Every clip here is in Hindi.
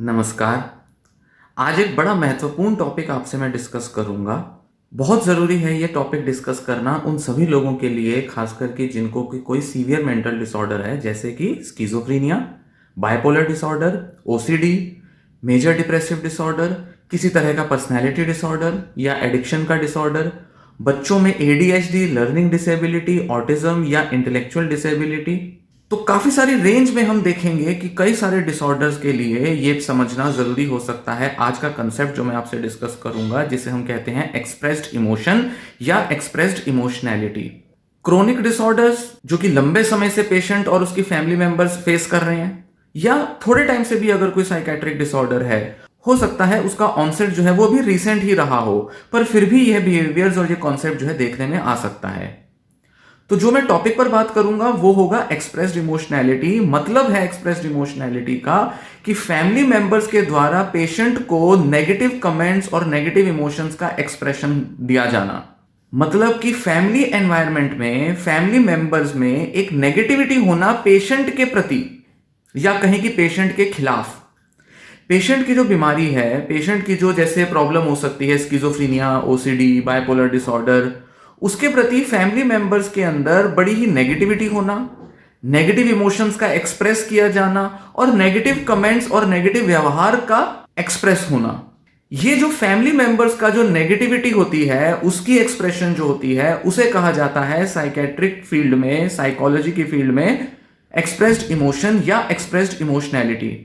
नमस्कार। आज एक बड़ा महत्वपूर्ण टॉपिक आपसे मैं डिस्कस करूंगा। बहुत ज़रूरी है ये टॉपिक डिस्कस करना उन सभी लोगों के लिए, खास करके जिनको कोई सीवियर मेंटल डिसऑर्डर है, जैसे कि schizophrenia, bipolar disorder, OCD, major depressive disorder, किसी तरह का पर्सनैलिटी डिसऑर्डर या एडिक्शन का डिसऑर्डर, बच्चों में एडीएचडी, लर्निंग डिसेबिलिटी, ऑटिज्म या इंटेलेक्चुअल डिसेबिलिटी। तो काफी सारी रेंज में हम देखेंगे कि कई सारे डिसऑर्डर्स के लिए ये समझना जरूरी हो सकता है। आज का कंसेप्ट जो मैं आपसे डिस्कस करूंगा, जिसे हम कहते हैं एक्सप्रेस्ड इमोशन या एक्सप्रेस्ड इमोशनैलिटी। क्रोनिक डिसऑर्डर्स जो कि लंबे समय से पेशेंट और उसकी फैमिली मेंबर्स फेस कर रहे हैं, या थोड़े टाइम से भी अगर कोई साइकेट्रिक डिसऑर्डर है, हो सकता है उसका ऑनसेट जो है वो भी रिसेंट ही रहा हो, पर फिर भी यह बिहेवियर्स और ये कॉन्सेप्ट जो है देखने में आ सकता है। तो जो मैं टॉपिक पर बात करूंगा वो होगा एक्सप्रेस्ड इमोशनैलिटी। मतलब है एक्सप्रेस्ड इमोशनैलिटी का कि फैमिली मेंबर्स के द्वारा पेशेंट को नेगेटिव कमेंट्स और नेगेटिव इमोशंस का एक्सप्रेशन दिया जाना। मतलब कि फैमिली एनवायरनमेंट में फैमिली मेंबर्स में एक नेगेटिविटी होना पेशेंट के प्रति, या कहें कि पेशेंट के खिलाफ। पेशेंट की जो बीमारी है, पेशेंट की जो जैसे प्रॉब्लम हो सकती है, स्किज़ोफ्रेनिया, ओसीडी, बाइपोलर डिसऑर्डर, उसके प्रति फैमिली मेंबर्स के अंदर बड़ी ही नेगेटिविटी होना, नेगेटिव इमोशंस का एक्सप्रेस किया जाना और नेगेटिव कमेंट्स और नेगेटिव व्यवहार का एक्सप्रेस होना। ये जो फैमिली मेंबर्स का जो नेगेटिविटी होती है, उसकी एक्सप्रेशन जो होती है, उसे कहा जाता है साइकेट्रिक फील्ड में, साइकोलॉजी की फील्ड में एक्सप्रेस्ड इमोशन या एक्सप्रेस्ड इमोशनैलिटी।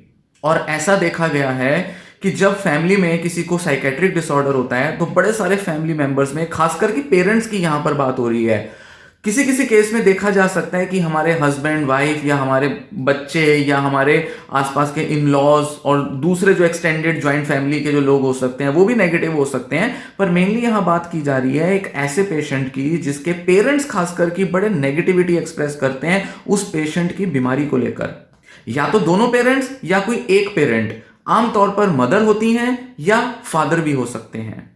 और ऐसा देखा गया है कि जब फैमिली में किसी को साइकेट्रिक डिसऑर्डर होता है तो बड़े सारे फैमिली मेंबर्स में, खासकर कि पेरेंट्स की यहां पर बात हो रही है, किसी किसी केस में देखा जा सकता है कि हमारे हस्बैंड वाइफ या हमारे बच्चे या हमारे आसपास के इन लॉज और दूसरे जो एक्सटेंडेड ज्वाइंट फैमिली के जो लोग हो सकते हैं वो भी नेगेटिव हो सकते हैं। पर मेनली यहां बात की जा रही है एक ऐसे पेशेंट की जिसके पेरेंट्स खासकर की बड़े नेगेटिविटी एक्सप्रेस करते हैं उस पेशेंट की बीमारी को लेकर। या तो दोनों पेरेंट्स या कोई एक पेरेंट, आमतौर पर मदर होती हैं या फादर भी हो सकते हैं।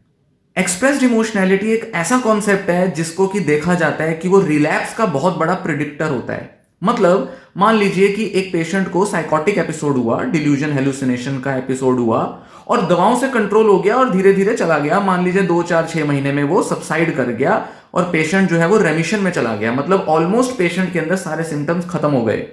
एक्सप्रेस्ड इमोशनैलिटी एक ऐसा कॉन्सेप्ट है जिसको कि देखा जाता है कि वो रिलैप्स का बहुत बड़ा प्रिडिक्टर होता है। मतलब मान लीजिए कि एक पेशेंट को साइकोटिक एपिसोड हुआ, डिल्यूजन हेलुसिनेशन का एपिसोड हुआ, और दवाओं से कंट्रोल हो गया और धीरे धीरे चला गया। मान लीजिए 2 4 6 महीने में वो सबसाइड कर गया और पेशेंट जो है वो रेमिशन में चला गया। मतलब ऑलमोस्ट पेशेंट के अंदर सारे सिम्टम्स खत्म हो गए।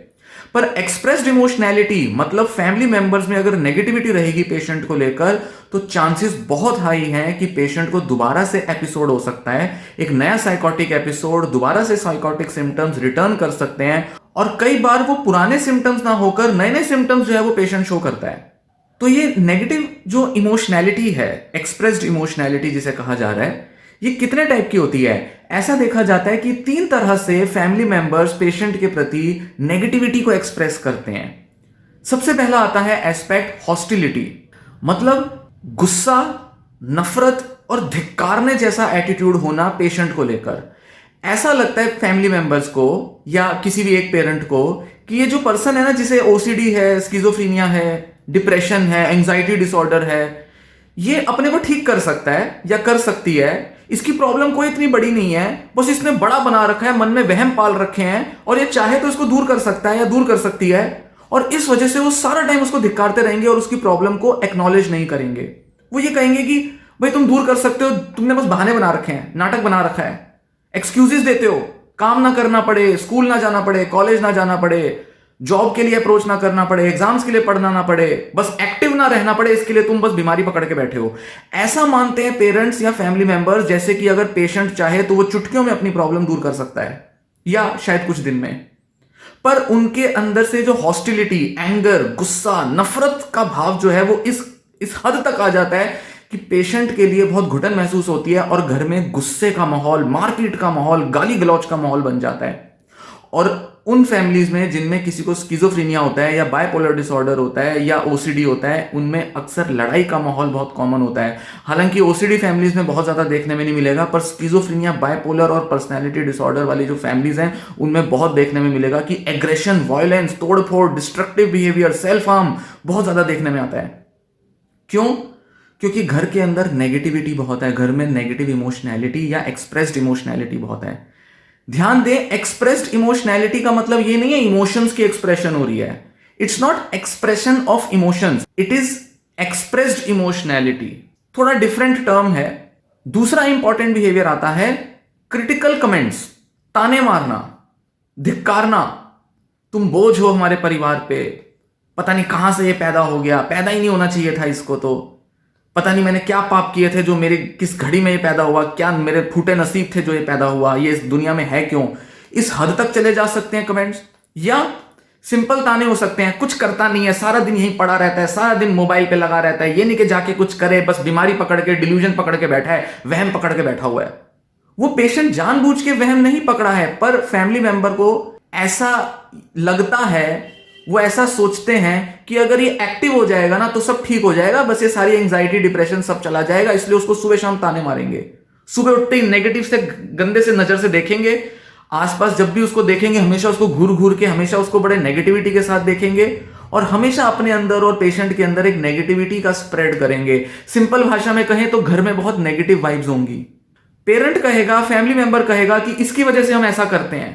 पर एक्सप्रेस्ड इमोशनैलिटी मतलब फैमिली मेंबर्स में अगर नेगेटिविटी रहेगी पेशेंट को लेकर, तो चांसेस बहुत हाई हैं कि पेशेंट को दोबारा से एपिसोड हो सकता है, एक नया साइकोटिक एपिसोड, दोबारा से साइकोटिक सिम्टम्स रिटर्न कर सकते हैं। और कई बार वो पुराने सिम्टम्स ना होकर नए नए सिम्टम्स जो है वो पेशेंट शो करता है। तो ये नेगेटिव जो इमोशनैलिटी है, एक्सप्रेस्ड इमोशनैलिटी जिसे कहा जा रहा है, ये कितने टाइप की होती है? ऐसा देखा जाता है कि 3 तरह से फैमिली मेंबर्स पेशेंट के प्रति नेगेटिविटी को एक्सप्रेस करते हैं। सबसे पहला आता है एस्पेक्ट हॉस्टिलिटी। मतलब गुस्सा, नफरत और धिक्कारने जैसा एटीट्यूड होना पेशेंट को लेकर। ऐसा लगता है फैमिली मेंबर्स को या किसी भी एक पेरेंट को कि ये जो पर्सन है ना, जिसे ओसीडी है, स्किज़ोफ्रेनिया है, डिप्रेशन है, एंजाइटी डिसऑर्डर है, ये अपने को ठीक कर सकता है या कर सकती है। इसकी प्रॉब्लम कोई इतनी बड़ी नहीं है, बस इसने बड़ा बना रखा है, मन में वहम पाल रखे हैं, और ये चाहे तो इसको दूर कर सकता है या दूर कर सकती है। और इस वजह से वो सारा टाइम उसको धिक्कारते रहेंगे और उसकी प्रॉब्लम को एक्नॉलेज नहीं करेंगे। वो ये कहेंगे कि भाई तुम दूर कर सकते हो, तुमने बस बहाने बना रखे हैं, नाटक बना रखा है, एक्सक्यूजेस देते हो, काम ना करना पड़े, स्कूल ना जाना पड़े, कॉलेज ना जाना पड़े, जॉब के लिए अप्रोच ना करना पड़े, एग्जाम्स के लिए पढ़ना ना पड़े, बस एक्टिव ना रहना पड़े, इसके लिए तुम बस बीमारी पकड़ के बैठे हो। ऐसा मानते हैं पेरेंट्स या फैमिली मेंबर्स, जैसे कि अगर पेशेंट चाहे तो वो चुटकियों में अपनी प्रॉब्लम दूर कर सकता है या शायद कुछ दिन में। पर उनके अंदर से जो हॉस्टिलिटी, एंगर, गुस्सा, नफरत का भाव जो है वो इस हद तक आ जाता है कि पेशेंट के लिए बहुत घुटन महसूस होती है और घर में गुस्से का माहौल, मारपीट का माहौल, गाली गलौज का माहौल बन जाता है। और उन फैमिलीज में जिनमें किसी को स्किज़ोफ्रेनिया होता है या बाइपोलर डिसऑर्डर होता है या ओसीडी होता है, उनमें अक्सर लड़ाई का माहौल बहुत कॉमन होता है। हालांकि ओसीडी फैमिलीज में बहुत ज्यादा देखने में नहीं मिलेगा, पर स्किज़ोफ्रेनिया, बाइपोलर और पर्सनैलिटी डिसऑर्डर वाली जो फैमिलीज हैं उनमें बहुत देखने में मिलेगा कि एग्रेशन, वायलेंस, तोड़फोड़, डिस्ट्रक्टिव बिहेवियर, सेल्फ हार्म बहुत ज्यादा देखने में आता है। क्यों? क्योंकि घर के अंदर नेगेटिविटी बहुत है, घर में नेगेटिव इमोशनैलिटी या एक्सप्रेस्ड इमोशनैलिटी बहुत है। ध्यान दें, एक्सप्रेस्ड इमोशनैलिटी का मतलब ये नहीं है इमोशंस की एक्सप्रेशन हो रही है। It's not expression of emotions, it is expressed emotionality. थोड़ा डिफरेंट टर्म है। दूसरा इंपॉर्टेंट बिहेवियर आता है क्रिटिकल कमेंट्स, ताने मारना, धिक्कारना। तुम बोझ हो हमारे परिवार पे, पता नहीं कहां से ये पैदा हो गया, पैदा ही नहीं होना चाहिए था इसको, तो पता नहीं मैंने क्या पाप किए थे जो मेरी किस घड़ी में ये पैदा हुआ, क्या मेरे फूटे नसीब थे जो ये पैदा हुआ, ये इस दुनिया में है क्यों। इस हद तक चले जा सकते हैं कमेंट्स। या सिंपल ताने हो सकते हैं, कुछ करता नहीं है, सारा दिन यहीं पड़ा रहता है, सारा दिन मोबाइल पे लगा रहता है, ये नहीं कि जाके कुछ करे, बस बीमारी पकड़ के, डिल्यूजन पकड़ के बैठा है, वहम पकड़ के बैठा हुआ है। वो पेशेंट जानबूझ के वहम नहीं पकड़ा है, पर फैमिली मेंबर को ऐसा लगता है, वो ऐसा सोचते हैं कि अगर ये एक्टिव हो जाएगा ना तो सब ठीक हो जाएगा, बस ये सारी एंजाइटी डिप्रेशन सब चला जाएगा, इसलिए उसको सुबह शाम ताने मारेंगे। सुबह उठते ही नेगेटिव से, गंदे से नजर से देखेंगे, आसपास जब भी उसको देखेंगे हमेशा उसको घूर घूर के, हमेशा उसको बड़े नेगेटिविटी के साथ देखेंगे और हमेशा अपने अंदर और पेशेंट के अंदर एक नेगेटिविटी का स्प्रेड करेंगे। सिंपल भाषा में कहें तो घर में बहुत नेगेटिव वाइब्स होंगी। पेरेंट कहेगा, फैमिली मेंबर कहेगा कि इसकी वजह से हम ऐसा करते हैं।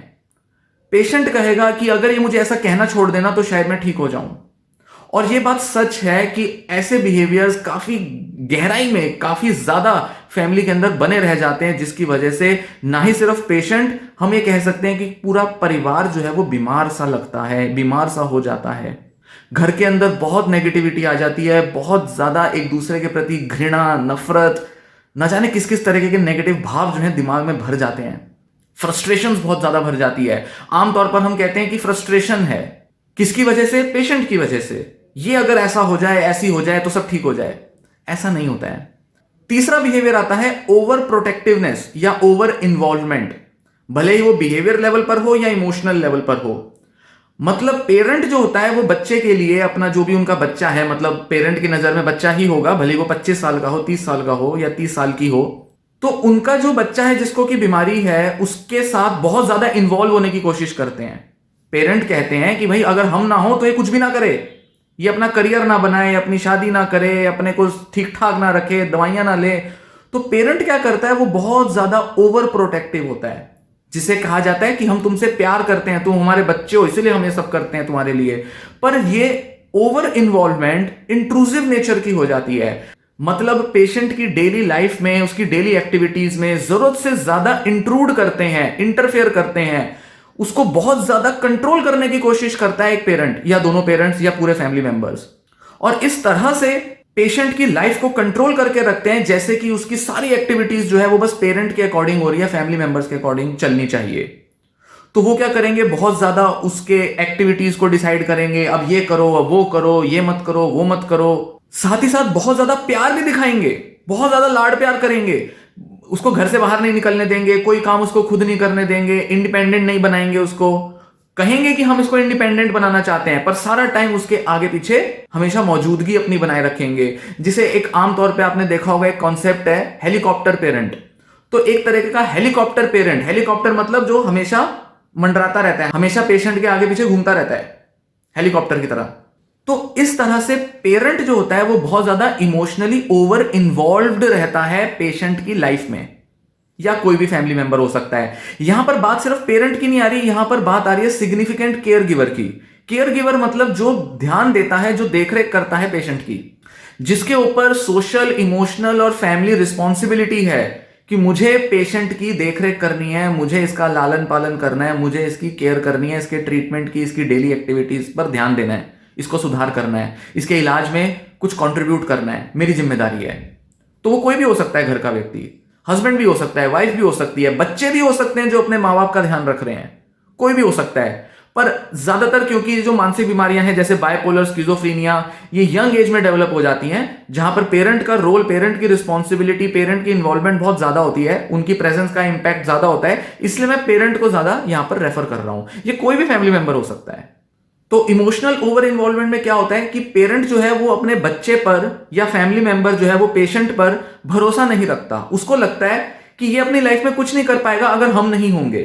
पेशेंट कहेगा कि अगर ये मुझे ऐसा कहना छोड़ देना तो शायद मैं ठीक हो जाऊं। और ये बात सच है कि ऐसे बिहेवियर्स काफी गहराई में, काफी ज्यादा फैमिली के अंदर बने रह जाते हैं, जिसकी वजह से ना ही सिर्फ पेशेंट, हम ये कह सकते हैं कि पूरा परिवार जो है वो बीमार सा लगता है, बीमार सा हो जाता है। घर के अंदर बहुत नेगेटिविटी आ जाती है, बहुत ज्यादा एक दूसरे के प्रति घृणा, नफरत, न जाने किस किस तरीके के नेगेटिव भाव जो है दिमाग में भर जाते हैं। फ्रस्ट्रेशन बहुत ज्यादा भर जाती है। आमतौर पर हम कहते हैं कि फ्रस्ट्रेशन है, किसकी वजह से? पेशेंट की वजह से। ये अगर ऐसा हो जाए, ऐसी हो जाए तो सब ठीक हो जाए, ऐसा नहीं होता है। तीसरा बिहेवियर आता है ओवर प्रोटेक्टिवनेस या ओवर इन्वॉल्वमेंट, भले ही वो बिहेवियर लेवल पर हो या इमोशनल लेवल पर हो। मतलब पेरेंट जो होता है वो बच्चे के लिए, अपना जो भी उनका बच्चा है, मतलब पेरेंट की नजर में बच्चा ही होगा, भले वो 25 साल का हो, 30 साल का हो या 30 साल की हो, तो उनका जो बच्चा है जिसको की बीमारी है उसके साथ बहुत ज्यादा इन्वॉल्व होने की कोशिश करते हैं। पेरेंट कहते हैं कि भाई अगर हम ना हो तो ये कुछ भी ना करे, ये अपना करियर ना बनाए, अपनी शादी ना करे, अपने को ठीक ठाक ना रखे, दवाइयां ना ले। तो पेरेंट क्या करता है, वो बहुत ज्यादा ओवर प्रोटेक्टिव होता है, जिसे कहा जाता है कि हम तुमसे प्यार करते हैं, तुम हमारे बच्चे हो इसलिए हम ये सब करते हैं तुम्हारे लिए। पर ये ओवर इन्वॉल्वमेंट इंट्रूसिव नेचर की हो जाती है। मतलब पेशेंट की डेली लाइफ में, उसकी डेली एक्टिविटीज में जरूरत से ज्यादा इंट्रूड करते हैं, इंटरफेयर करते हैं, उसको बहुत ज्यादा कंट्रोल करने की कोशिश करता है एक पेरेंट या दोनों पेरेंट्स या पूरे फैमिली मेंबर्स। और इस तरह से पेशेंट की लाइफ को कंट्रोल करके रखते हैं, जैसे कि उसकी सारी एक्टिविटीज जो है वो बस पेरेंट के अकॉर्डिंग हो रही है, फैमिली मेंबर्स के अकॉर्डिंग चलनी चाहिए। तो वो क्या करेंगे, बहुत ज्यादा उसके एक्टिविटीज को डिसाइड करेंगे, अब ये करो, अब वो करो, ये मत करो, वो मत करो। साथ ही साथ बहुत ज्यादा प्यार भी दिखाएंगे, बहुत ज्यादा लाड प्यार करेंगे, उसको घर से बाहर नहीं निकलने देंगे, कोई काम उसको खुद नहीं करने देंगे, इंडिपेंडेंट नहीं बनाएंगे उसको। कहेंगे कि हम इसको इंडिपेंडेंट बनाना चाहते हैं, पर सारा टाइम उसके आगे पीछे हमेशा मौजूदगी अपनी बनाए रखेंगे। जिसे एक आमतौर पे आपने देखा होगा, एक कॉन्सेप्ट है हेलीकॉप्टर पेरेंट। तो एक तरीके का हेलीकॉप्टर पेरेंट, हेलीकॉप्टर मतलब जो हमेशा मंडराता रहता है, हमेशा पेशेंट के आगे पीछे घूमता रहता है, हेलीकॉप्टर की तरह। तो इस तरह से पेरेंट जो होता है वो बहुत ज्यादा इमोशनली ओवर इन्वॉल्व्ड रहता है पेशेंट की लाइफ में, या कोई भी फैमिली मेंबर हो सकता है। यहां पर बात सिर्फ पेरेंट की नहीं आ रही, यहां पर बात आ रही है सिग्निफिकेंट केयर गिवर की। केयर गिवर मतलब जो ध्यान देता है, जो देखरेख करता है पेशेंट की, जिसके ऊपर सोशल, इमोशनल और फैमिली रिस्पॉन्सिबिलिटी है कि मुझे पेशेंट की देखरेख करनी है, मुझे इसका लालन पालन करना है, मुझे इसकी केयर करनी है, इसके ट्रीटमेंट की, इसकी डेली एक्टिविटीज पर ध्यान देना है, इसको सुधार करना है, इसके इलाज में कुछ कंट्रीब्यूट करना है, मेरी जिम्मेदारी है। तो वो कोई भी हो सकता है, घर का व्यक्ति, हस्बैंड भी हो सकता है, वाइफ भी हो सकती है, बच्चे भी हो सकते हैं जो अपने माँ बाप का ध्यान रख रहे हैं, कोई भी हो सकता है। पर ज्यादातर क्योंकि जो मानसिक बीमारियां हैं जैसे बाइपोलर, स्किज़ोफ्रेनिया, ये यंग एज में डेवलप हो जाती हैं, जहां पर पेरेंट का रोल, पेरेंट की रिस्पॉन्सिबिलिटी, पेरेंट की इन्वॉल्वमेंट बहुत ज्यादा होती है, उनकी प्रेजेंस का इंपैक्ट ज्यादा होता है, इसलिए मैं पेरेंट को ज्यादा यहां पर रेफर कर रहा हूं। ये कोई भी फैमिली मेंबर हो सकता है। तो इमोशनल ओवर इन्वॉल्वमेंट में क्या होता है कि पेरेंट जो है वो अपने बच्चे पर या फैमिली मेंबर जो है वो पेशेंट पर भरोसा नहीं रखता। उसको लगता है कि ये अपनी लाइफ में कुछ नहीं कर पाएगा अगर हम नहीं होंगे।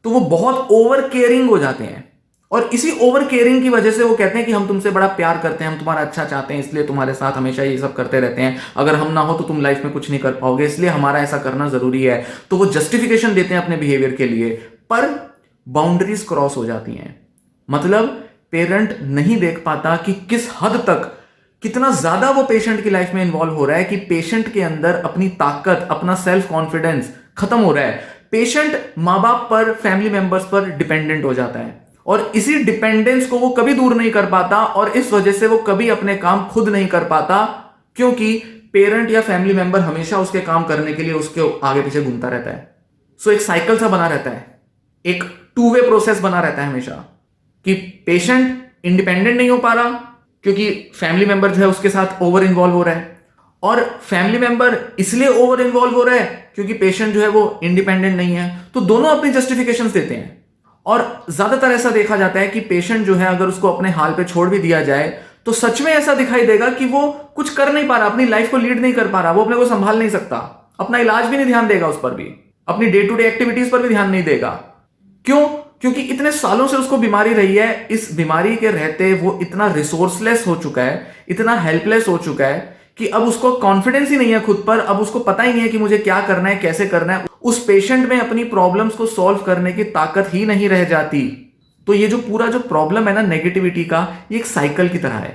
तो वो बहुत ओवर केयरिंग हो जाते हैं, और इसी ओवर केयरिंग की वजह से वो कहते हैं कि हम तुमसे बड़ा प्यार करते हैं, हम तुम्हारा अच्छा चाहते हैं, इसलिए तुम्हारे साथ हमेशा ये सब करते रहते हैं, अगर हम ना हो तो तुम लाइफ में कुछ नहीं कर पाओगे, इसलिए हमारा ऐसा करना जरूरी है। तो वो जस्टिफिकेशन देते हैं अपने बिहेवियर के लिए, पर बाउंड्रीज क्रॉस हो जाती हैं। मतलब पेरेंट नहीं देख पाता कि किस हद तक, कितना ज्यादा वो पेशेंट की लाइफ में इन्वॉल्व हो रहा है, कि पेशेंट के अंदर अपनी ताकत, अपना सेल्फ कॉन्फिडेंस खत्म हो रहा है। पेशेंट माँ बाप पर, फैमिली मेंबर्स पर डिपेंडेंट हो जाता है और इसी डिपेंडेंस को वो कभी दूर नहीं कर पाता और इस वजह से वो कभी अपने काम खुद नहीं कर पाता, क्योंकि पेरेंट या फैमिली मेंबर हमेशा उसके काम करने के लिए उसके आगे पीछे घूमता रहता है। सो एक साइकिल सा बना रहता है, एक टू वे प्रोसेस बना रहता है हमेशा, कि पेशेंट इंडिपेंडेंट नहीं हो पा रहा क्योंकि फैमिली मेंबर जो है उसके साथ ओवर इन्वॉल्व हो रहा है, और फैमिली मेंबर इसलिए ओवर इन्वॉल्व हो रहा है क्योंकि पेशेंट जो है वो इंडिपेंडेंट नहीं है। तो दोनों अपनी जस्टिफिकेशंस देते हैं और ज्यादातर ऐसा देखा जाता है कि पेशेंट जो है अगर उसको अपने हाल पे छोड़ भी दिया जाए तो सच में ऐसा दिखाई देगा कि वो कुछ कर नहीं पा रहा, अपनी लाइफ को लीड नहीं कर पा रहा, वो अपने को संभाल नहीं सकता, अपना इलाज भी नहीं ध्यान देगा उस पर भी, अपनी डे टू डे एक्टिविटीज पर भी ध्यान नहीं देगा। क्यों? क्योंकि इतने सालों से उसको बीमारी रही है, इस बीमारी के रहते वो इतना रिसोर्सलेस हो चुका है, इतना हेल्पलेस हो चुका है कि अब उसको कॉन्फिडेंस ही नहीं है खुद पर, अब उसको पता ही नहीं है कि मुझे क्या करना है, कैसे करना है। उस पेशेंट में अपनी प्रॉब्लम्स को सॉल्व करने की ताकत ही नहीं रह जाती। तो ये जो पूरा जो प्रॉब्लम है ना नेगेटिविटी का, ये एक साइकिल की तरह है।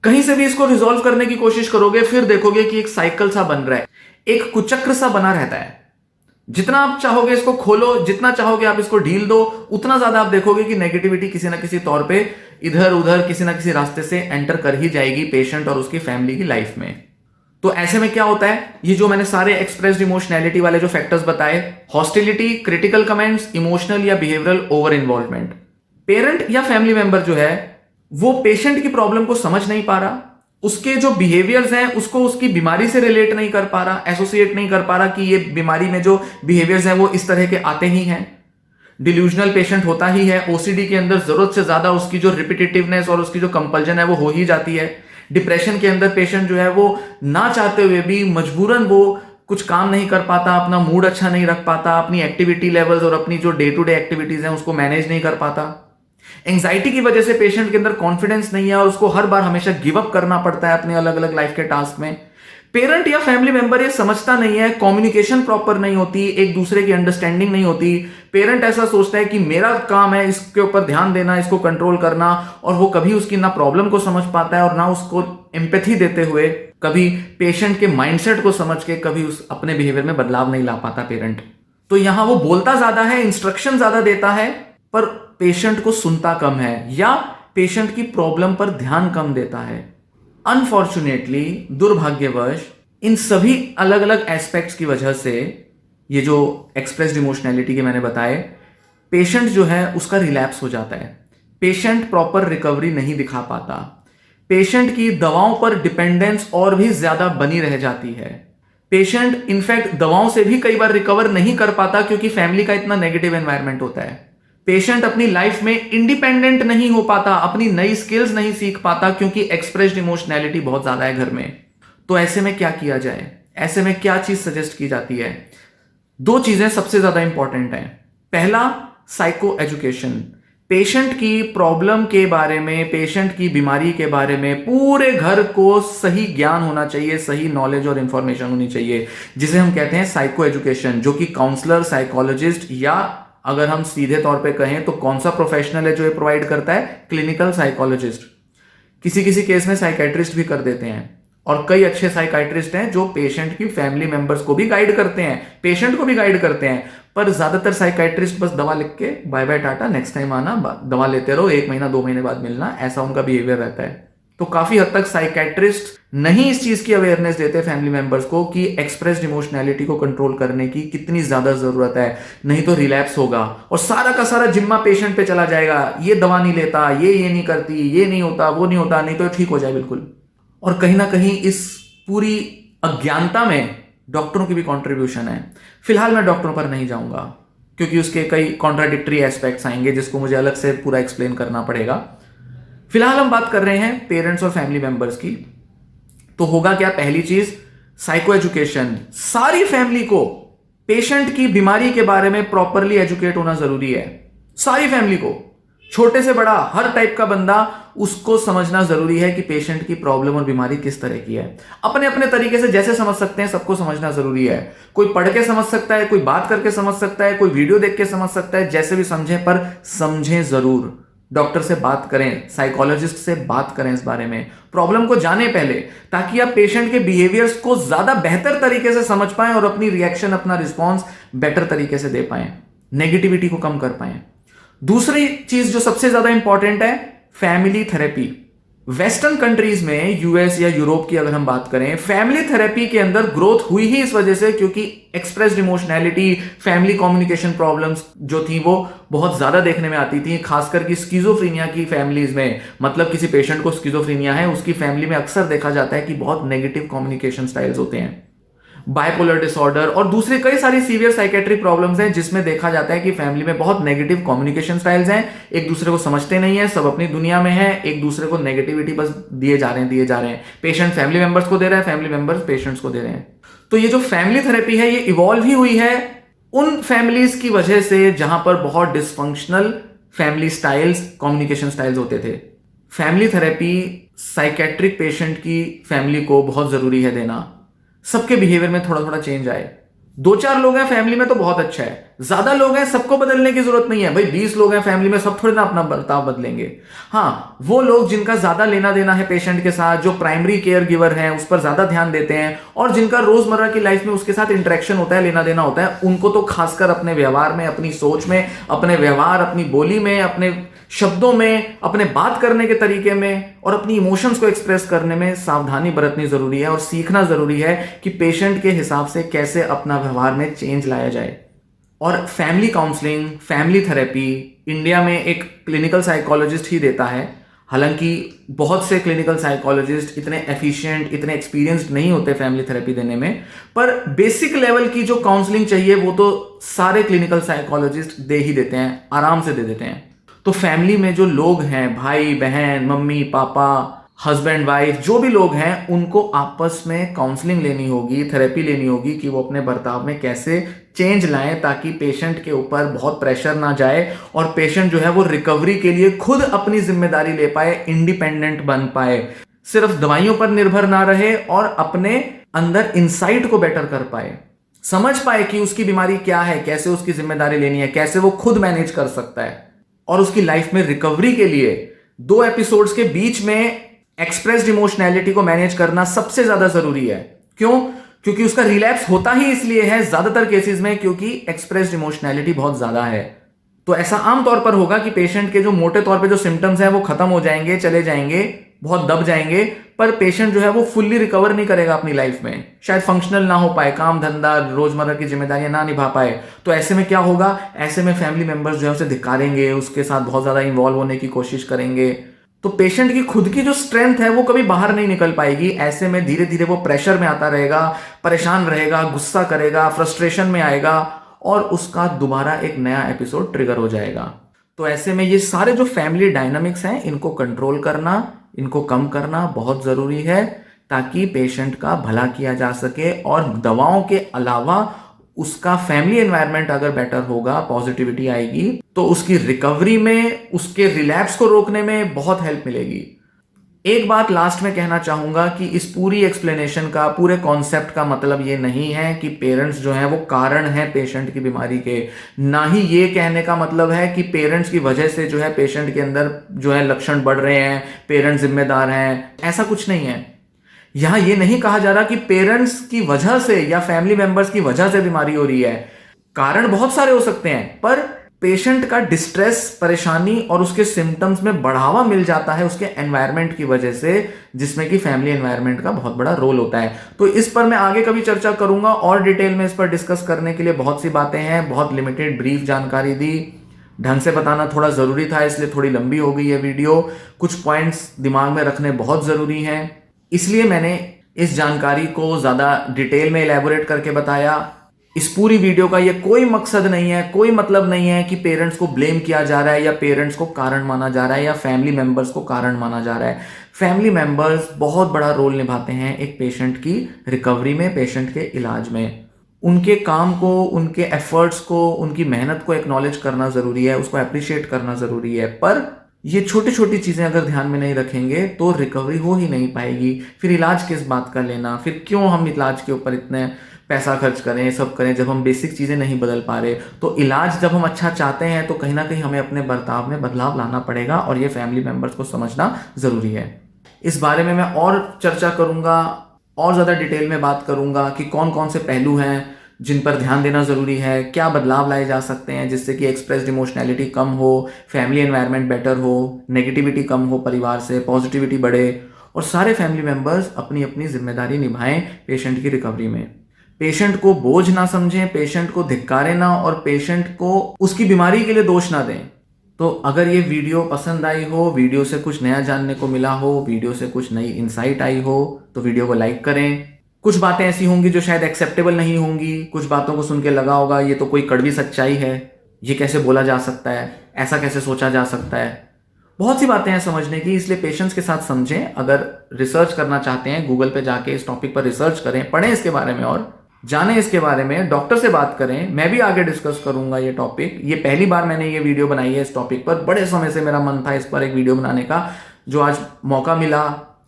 कहीं से भी इसको रिजॉल्व करने की कोशिश करोगे फिर देखोगे कि एक साइकिल सा बन रहा है, एक कुचक्र सा बना रहता है। जितना आप चाहोगे इसको खोलो, जितना चाहोगे आप इसको ढील दो, उतना ज्यादा आप देखोगे कि नेगेटिविटी किसी ना किसी तौर पे इधर उधर किसी ना किसी रास्ते से एंटर कर ही जाएगी पेशेंट और उसकी फैमिली की लाइफ में। तो ऐसे में क्या होता है, ये जो मैंने सारे एक्सप्रेस्ड इमोशनैलिटी वाले जो फैक्टर्स बताए, हॉस्टिलिटी, क्रिटिकल कमेंट्स, इमोशनल या बिहेवियरल ओवर इन्वॉल्वमेंट, पेरेंट या फैमिली मेंबर जो है वो पेशेंट की प्रॉब्लम को समझ नहीं पा रहा, उसके जो बिहेवियर्स हैं उसको उसकी बीमारी से रिलेट नहीं कर पा रहा, एसोसिएट नहीं कर पा रहा कि ये बीमारी में जो बिहेवियर्स हैं वो इस तरह के आते ही हैं। डिल्यूजनल पेशेंट होता ही है, ओसीडी के अंदर जरूरत से ज्यादा उसकी जो रिपीटेटिवनेस और उसकी जो कंपल्जन है वो हो ही जाती है। डिप्रेशन के अंदर पेशेंट जो है वो ना चाहते हुए भी मजबूरन वो कुछ काम नहीं कर पाता, अपना मूड अच्छा नहीं रख पाता, अपनी एक्टिविटी लेवल्स और अपनी जो डे टू डे एक्टिविटीज हैं उसको मैनेज नहीं कर पाता। एंजाइटी की वजह से पेशेंट के अंदर कॉन्फिडेंस नहीं है और उसको हर बार हमेशा गिव अप करना पड़ता है अपने अलग अलग लाइफ के टास्क में। पेरेंट या फैमिली मेंबर ये समझता नहीं है, कम्युनिकेशन प्रॉपर नहीं होती, एक दूसरे की अंडरस्टैंडिंग नहीं होती। पेरेंट ऐसा सोचता है कि मेरा काम है इसके ऊपर ध्यान देना, इसको कंट्रोल करना, और वो कभी उसकी ना प्रॉब्लम को समझ पाता है और ना उसको एम्पैथी देते हुए कभी पेशेंट के माइंडसेट को समझ के कभी उस अपने बिहेवियर में बदलाव नहीं ला पाता पेरेंट। तो यहां वो बोलता ज्यादा है, इंस्ट्रक्शन ज्यादा देता है, पर पेशेंट को सुनता कम है या पेशेंट की प्रॉब्लम पर ध्यान कम देता है। अनफॉर्चुनेटली, दुर्भाग्यवश, इन सभी अलग अलग एस्पेक्ट्स की वजह से, ये जो एक्सप्रेस्ड इमोशनैलिटी के मैंने बताए, पेशेंट जो है उसका रिलैप्स हो जाता है। पेशेंट प्रॉपर रिकवरी नहीं दिखा पाता, पेशेंट की दवाओं पर डिपेंडेंस और भी ज्यादा बनी रह जाती है। पेशेंट इनफैक्ट दवाओं से भी कई बार रिकवर नहीं कर पाता क्योंकि फैमिली का इतना नेगेटिव एनवायरनमेंट होता है। पेशेंट अपनी लाइफ में इंडिपेंडेंट नहीं हो पाता, अपनी नई स्किल्स नहीं सीख पाता क्योंकि एक्सप्रेस्ड इमोशनैलिटी बहुत ज्यादा है घर में। तो ऐसे में क्या किया जाए, ऐसे में क्या चीज सजेस्ट की जाती है? दो चीजें सबसे ज्यादा इंपॉर्टेंट हैं। पहला, साइको एजुकेशन। पेशेंट की प्रॉब्लम के बारे में, पेशेंट की बीमारी के बारे में पूरे घर को सही ज्ञान होना चाहिए, सही नॉलेज और इंफॉर्मेशन होनी चाहिए, जिसे हम कहते हैं साइको एजुकेशन, जो कि काउंसलर, साइकोलॉजिस्ट, या अगर हम सीधे तौर पे कहें तो कौन सा प्रोफेशनल है जो ये प्रोवाइड करता है? Clinical psychologist. किसी किसी केस में साइकेट्रिस्ट भी कर देते हैं, और कई अच्छे साइकाइट्रिस्ट हैं जो पेशेंट की फैमिली मेंबर्स को भी गाइड करते हैं, पेशेंट को भी गाइड करते हैं। पर ज्यादातर साइकाइट्रिस्ट बस दवा लिख के bye bye tata, next time आना, दवा लेते रहो, 1 महीना 2 महीने बाद मिलना, ऐसा उनका बिहेवियर रहता है। तो काफी हद तक साइकाइट्रिस्ट नहीं इस चीज की अवेयरनेस देते फैमिली मेंबर्स को कि एक्सप्रेस्ड इमोशनैलिटी को कंट्रोल करने की कितनी ज्यादा जरूरत है, नहीं तो रिलैप्स होगा और सारा का सारा जिम्मा पेशेंट पे चला जाएगा। ये दवा नहीं लेता, ये नहीं करती, ये नहीं होता, वो नहीं होता, नहीं तो ठीक हो जाए बिल्कुल। और कहीं ना कहीं इस पूरी अज्ञानता में डॉक्टरों की भी कंट्रीब्यूशन है। फिलहाल मैं डॉक्टरों पर नहीं जाऊंगा क्योंकि उसके कई कॉन्ट्राडिक्टरी एस्पेक्ट्स आएंगे जिसको मुझे अलग से पूरा एक्सप्लेन करना पड़ेगा। फिलहाल हम बात कर रहे हैं पेरेंट्स और फैमिली मेंबर्स की। तो होगा क्या? पहली चीज, साइको एजुकेशन। सारी फैमिली को पेशेंट की बीमारी के बारे में प्रॉपरली एजुकेट होना जरूरी है। सारी फैमिली को, छोटे से बड़ा, हर टाइप का बंदा, उसको समझना जरूरी है कि पेशेंट की प्रॉब्लम और बीमारी किस तरह की है। अपने अपने तरीके से जैसे समझ सकते हैं सबको समझना जरूरी है। कोई पढ़ के समझ सकता है, कोई बात करके समझ सकता है, कोई वीडियो देख के समझ सकता है, जैसे भी समझे, पर समझें जरूर। डॉक्टर से बात करें, साइकोलॉजिस्ट से बात करें इस बारे में, प्रॉब्लम को जाने पहले, ताकि आप पेशेंट के बिहेवियर्स को ज्यादा बेहतर तरीके से समझ पाएं और अपनी रिएक्शन, अपना रिस्पॉन्स बेटर तरीके से दे पाएं, नेगेटिविटी को कम कर पाएं। दूसरी चीज जो सबसे ज्यादा इंपॉर्टेंट है, फैमिली थेरेपी। वेस्टर्न कंट्रीज में, यूएस या यूरोप की अगर हम बात करें, फैमिली थेरेपी के अंदर ग्रोथ हुई ही इस वजह से क्योंकि expressed emotionality, family communication problems जो थी वो बहुत ज्यादा देखने में आती थी, खासकर कि स्किज़ोफ्रेनिया की फैमिलीज में। मतलब किसी पेशेंट को स्किज़ोफ्रेनिया है, उसकी फैमिली में अक्सर देखा जाता है कि बहुत नेगेटिव कम्युनिकेशन स्टाइल्स होते हैं। बाइपोलर डिसऑर्डर और दूसरी कई सारी सीवियर साइकेट्रिक प्रॉब्लम्स हैं जिसमें देखा जाता है कि फैमिली में बहुत नेगेटिव कम्युनिकेशन स्टाइल्स हैं, एक दूसरे को समझते नहीं है, सब अपनी दुनिया में है, एक दूसरे को नेगेटिविटी बस दिए जा रहे हैं। पेशेंट फैमिली मेंबर्स को दे रहा है, फैमिली मेंबर्स पेशेंट्स को दे रहे हैं। तो ये जो फैमिली थेरेपी है ये इवॉल्व ही हुई है उन फैमिलीज की वजह से जहां पर बहुत dysfunctional family styles, communication styles होते थे। फैमिली थेरेपी साइकेट्रिक पेशेंट की फैमिली को बहुत जरूरी है देना, सबके बिहेवियर में थोड़ा थोड़ा चेंज आए। 2-4 लोग हैं फैमिली में तो बहुत अच्छा है, ज्यादा लोग हैं सबको बदलने की जरूरत नहीं है भाई। 20 लोग हैं फैमिली में, सब थोड़ी ना अपना बर्ताव बदलेंगे। हाँ, वो लोग जिनका ज्यादा लेना देना है पेशेंट के साथ, जो प्राइमरी केयर गिवर हैं, उस पर ज्यादा ध्यान देते हैं और जिनका रोजमर्रा की लाइफ में उसके साथ इंटरेक्शन होता है, लेना देना होता है, उनको तो खासकर अपने व्यवहार में, अपनी सोच में, अपने व्यवहार, अपनी बोली में, अपने शब्दों में, अपने बात करने के तरीके में और अपनी इमोशंस को एक्सप्रेस करने में सावधानी बरतनी जरूरी है और सीखना जरूरी है कि पेशेंट के हिसाब से कैसे अपना व्यवहार में चेंज लाया जाए। और family counselling, family therapy India में एक क्लिनिकल साइकोलॉजिस्ट ही देता है। हालांकि बहुत से क्लिनिकल साइकोलॉजिस्ट इतने एफिशिएंट, इतने एक्सपीरियंस्ड नहीं होते फैमिली थेरेपी देने में, पर बेसिक लेवल की जो काउंसलिंग चाहिए वो तो सारे क्लिनिकल साइकोलॉजिस्ट दे ही देते हैं, आराम से दे देते हैं। तो फैमिली में जो लोग हैं, भाई बहन, मम्मी पापा, हस्बैंड वाइफ, जो भी लोग हैं, उनको आपस में काउंसलिंग लेनी होगी, थेरेपी लेनी होगी कि वो अपने बर्ताव में कैसे चेंज लाएं ताकि पेशेंट के ऊपर बहुत प्रेशर ना जाए और पेशेंट जो है वो रिकवरी के लिए खुद अपनी जिम्मेदारी ले पाए, इंडिपेंडेंट बन पाए, सिर्फ दवाइयों पर निर्भर ना रहे और अपने अंदर इंसाइट को बेटर कर पाए, समझ पाए कि उसकी बीमारी क्या है, कैसे उसकी जिम्मेदारी लेनी है, कैसे वो खुद मैनेज कर सकता है। और उसकी लाइफ में रिकवरी के लिए 2 एपिसोड्स के बीच में एक्सप्रेस्ड इमोशनैलिटी को मैनेज करना सबसे ज्यादा जरूरी है। क्यों? क्योंकि उसका रिलैप्स होता ही इसलिए है ज्यादातर केसेस में क्योंकि एक्सप्रेस्ड इमोशनैलिटी बहुत ज्यादा है। तो ऐसा आमतौर पर होगा कि पेशेंट के जो मोटे तौर पे जो सिम्टम्स हैं वो खत्म हो जाएंगे, चले जाएंगे, बहुत दब जाएंगे, पर पेशेंट जो है वो फुल्ली रिकवर नहीं करेगा अपनी लाइफ में, शायद फंक्शनल ना हो पाए, काम धंधा, रोजमर्रा की जिम्मेदारियां ना निभा पाए। तो ऐसे में क्या होगा? ऐसे में फैमिली मेंबर्स जो है उसे धिक्कारेंगे, उसके साथ बहुत ज्यादा इन्वॉल्व होने की कोशिश करेंगे। तो पेशेंट की खुद की जो स्ट्रेंथ है वो कभी बाहर नहीं निकल पाएगी। ऐसे में धीरे धीरे वो प्रेशर में आता रहेगा, परेशान रहेगा, गुस्सा करेगा, फ्रस्ट्रेशन में आएगा और उसका दोबारा एक नया एपिसोड ट्रिगर हो जाएगा। तो ऐसे में ये सारे जो फैमिली डायनामिक्स हैं इनको कंट्रोल करना, इनको कम करना बहुत जरूरी है ताकि पेशेंट का भला किया जा सके और दवाओं के अलावा उसका फैमिली एनवायरनमेंट अगर बेटर होगा, पॉजिटिविटी आएगी तो उसकी रिकवरी में, उसके रिलैप्स को रोकने में बहुत हेल्प मिलेगी। एक बात लास्ट में कहना चाहूंगा कि इस पूरी एक्सप्लेनेशन का, पूरे कॉन्सेप्ट का मतलब ये नहीं है कि पेरेंट्स जो हैं वो कारण हैं पेशेंट की बीमारी के, ना ही ये कहने का मतलब है कि पेरेंट्स की वजह से जो है पेशेंट के अंदर जो है लक्षण बढ़ रहे हैं, पेरेंट्स जिम्मेदार हैं, ऐसा कुछ नहीं है। यहां ये नहीं कहा जा रहा कि पेरेंट्स की वजह से या फैमिली मेंबर्स की वजह से बीमारी हो रही है। कारण बहुत सारे हो सकते हैं, पर पेशेंट का डिस्ट्रेस, परेशानी और उसके सिम्टम्स में बढ़ावा मिल जाता है उसके एनवायरनमेंट की वजह से, जिसमें कि फैमिली एनवायरनमेंट का बहुत बड़ा रोल होता है। तो इस पर मैं आगे कभी चर्चा करूंगा और डिटेल में इस पर डिस्कस करने के लिए बहुत सी बातें हैं। बहुत लिमिटेड ब्रीफ जानकारी दी, ढंग से बताना थोड़ा जरूरी था, इसलिए थोड़ी लंबी हो गई है वीडियो। कुछ पॉइंट्स दिमाग में रखने बहुत जरूरी हैं, इसलिए मैंने इस जानकारी को ज्यादा डिटेल में इलेबोरेट करके बताया। इस पूरी वीडियो का ये कोई मकसद नहीं है, कोई मतलब नहीं है कि पेरेंट्स को ब्लेम किया जा रहा है या पेरेंट्स को कारण माना जा रहा है या फैमिली मेंबर्स को कारण माना जा रहा है। फैमिली मेंबर्स बहुत बड़ा रोल निभाते हैं एक पेशेंट की रिकवरी में, पेशेंट के इलाज में। उनके काम को, उनके एफर्ट्स को, उनकी मेहनत को एक्नॉलेज करना जरूरी है, उसको अप्रिशिएट करना जरूरी है। पर ये छोटी छोटी चीजें अगर ध्यान में नहीं रखेंगे तो रिकवरी हो ही नहीं पाएगी। फिर इलाज किस बात का लेना, फिर क्यों हम इलाज के ऊपर इतने पैसा खर्च करें, सब करें, जब हम बेसिक चीज़ें नहीं बदल पा रहे। तो इलाज जब हम अच्छा चाहते हैं तो कहीं ना कहीं हमें अपने बर्ताव में बदलाव लाना पड़ेगा और ये फैमिली मेम्बर्स को समझना ज़रूरी है। इस बारे में मैं और चर्चा करूँगा, और ज़्यादा डिटेल में बात करूँगा कि कौन कौन से पहलू हैं जिन पर ध्यान देना ज़रूरी है, क्या बदलाव लाए जा सकते हैं जिससे कि एक्सप्रेस्ड इमोशनैलिटी कम हो, फैमिली एनवायरनमेंट बेटर हो, नेगेटिविटी कम हो परिवार से, पॉजिटिविटी बढ़े और सारे फैमिली मेम्बर्स अपनी अपनी जिम्मेदारी निभाएं पेशेंट की रिकवरी में। पेशेंट को बोझ ना समझें, पेशेंट को धिक्कारें ना और पेशेंट को उसकी बीमारी के लिए दोष ना दें। तो अगर ये वीडियो पसंद आई हो, वीडियो से कुछ नया जानने को मिला हो, वीडियो से कुछ नई इंसाइट आई हो, तो वीडियो को लाइक करें। कुछ बातें ऐसी होंगी जो शायद एक्सेप्टेबल नहीं होंगी, कुछ बातों को सुन के लगा होगा ये तो कोई कड़वी सच्चाई है, ये कैसे बोला जा सकता है, ऐसा कैसे सोचा जा सकता है। बहुत सी बातें हैं समझने की, इसलिए पेशेंस के साथ समझें। अगर रिसर्च करना चाहते हैं, गूगल पे जाके इस टॉपिक पर रिसर्च करें, पढ़ें इसके बारे में और जानें इसके बारे में, डॉक्टर से बात करें। मैं भी आगे डिस्कस करूंगा ये टॉपिक। ये पहली बार मैंने ये वीडियो बनाई है इस टॉपिक पर। बड़े समय से मेरा मन था इस पर एक वीडियो बनाने का, जो आज मौका मिला।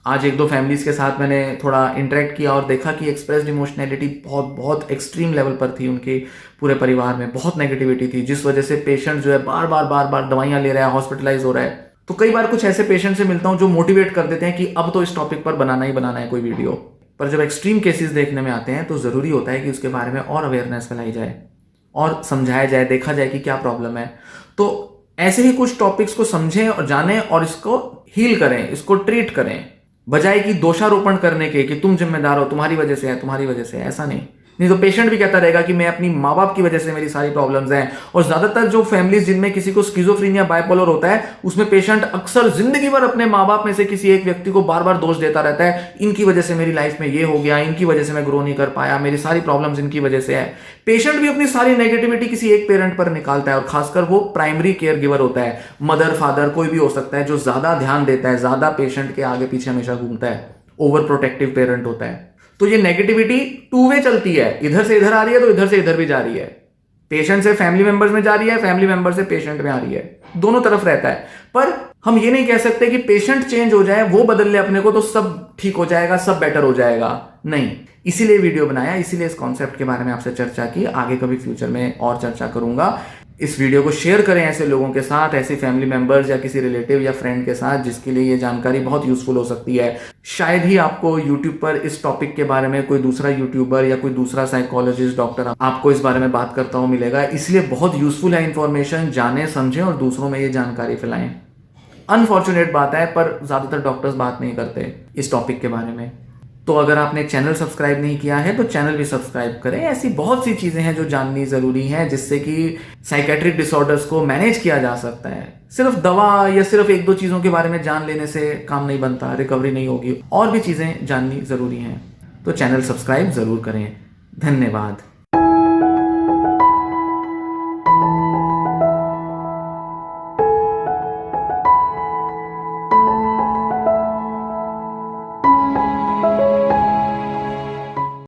आज एक दो फैमिलीज के साथ मैंने थोड़ा इंटरेक्ट किया और देखा कि एक्सप्रेस्ड इमोशनैलिटी बहुत बहुत एक्सट्रीम लेवल पर थी उनके पूरे परिवार में। बहुत नेगेटिविटी थी जिस वजह से पेशेंट जो है बार बार दवाइयां ले रहा है, हॉस्पिटलाइज हो रहा है। तो कई बार कुछ ऐसे पेशेंट से मिलता हूं जो मोटिवेट कर देते हैं कि अब तो इस टॉपिक पर बनाना ही बनाना है कोई वीडियो। पर जब एक्सट्रीम केसेस देखने में आते हैं तो ज़रूरी होता है कि उसके बारे में और अवेयरनेस फैलाई जाए और समझाया जाए, देखा जाए कि क्या प्रॉब्लम है। तो ऐसे ही कुछ टॉपिक्स को समझें और जानें और इसको हील करें, इसको ट्रीट करें, बजाय कि दोषारोपण करने के कि तुम जिम्मेदार हो, तुम्हारी वजह से है, तुम्हारी वजह से है। ऐसा नहीं तो पेशेंट भी कहता रहेगा कि मैं अपनी माँ बाप की वजह से मेरी सारी प्रॉब्लम्स हैं। और ज्यादातर जो फैमिलीज जिनमें किसी को स्किज़ोफ्रेनिया बाइपोलर होता है, उसमें पेशेंट अक्सर जिंदगी भर अपने माँ बाप में से किसी एक व्यक्ति को बार बार दोष देता रहता है, इनकी वजह से मेरी लाइफ में ये हो गया, इनकी वजह से मैं ग्रो नहीं कर पाया, मेरी सारी प्रॉब्लम्स इनकी वजह से है। पेशेंट भी अपनी सारी नेगेटिविटी किसी एक पेरेंट पर निकालता है, और खासकर वो प्राइमरी केयर गिवर होता है, मदर फादर कोई भी हो सकता है, जो ज्यादा ध्यान देता है, ज्यादा पेशेंट के आगे पीछे हमेशा घूमता है, ओवर प्रोटेक्टिव पेरेंट होता है। तो ये नेगेटिविटी टू वे चलती है, इधर से इधर आ रही है तो इधर से इधर भी जा रही है, पेशेंट से फैमिली मेंबर्स में जा रही है, फैमिली मेंबर से पेशेंट में आ रही है, दोनों तरफ रहता है। पर हम ये नहीं कह सकते कि पेशेंट चेंज हो जाए, वो बदल ले अपने को तो सब ठीक हो जाएगा, सब बेटर हो जाएगा। नहीं, इसीलिए वीडियो बनाया, इसीलिए इस कॉन्सेप्ट के बारे में आपसे चर्चा की। आगे कभी फ्यूचर में और चर्चा करूंगा। इस वीडियो को शेयर करें ऐसे लोगों के साथ, ऐसे फैमिली मेंबर्स या किसी रिलेटिव या फ्रेंड के साथ जिसके लिए ये जानकारी बहुत यूजफुल हो सकती है। शायद ही आपको यूट्यूब पर इस टॉपिक के बारे में कोई दूसरा यूट्यूबर या कोई दूसरा साइकोलॉजिस्ट, डॉक्टर आपको इस बारे में बात करता हुआ मिलेगा। इसलिए बहुत यूजफुल है इन्फॉर्मेशन, जाने समझें और दूसरों में ये जानकारी फैलाएं। अनफॉर्चुनेट बात है पर ज्यादातर डॉक्टर्स बात नहीं करते इस टॉपिक के बारे में। तो अगर आपने चैनल सब्सक्राइब नहीं किया है तो चैनल भी सब्सक्राइब करें। ऐसी बहुत सी चीजें हैं जो जाननी जरूरी है जिससे कि साइकेट्रिक डिसऑर्डर्स को मैनेज किया जा सकता है। सिर्फ दवा या सिर्फ एक दो चीजों के बारे में जान लेने से काम नहीं बनता, रिकवरी नहीं होगी, और भी चीजें जाननी जरूरी हैं। तो चैनल सब्सक्राइब जरूर करें। धन्यवाद।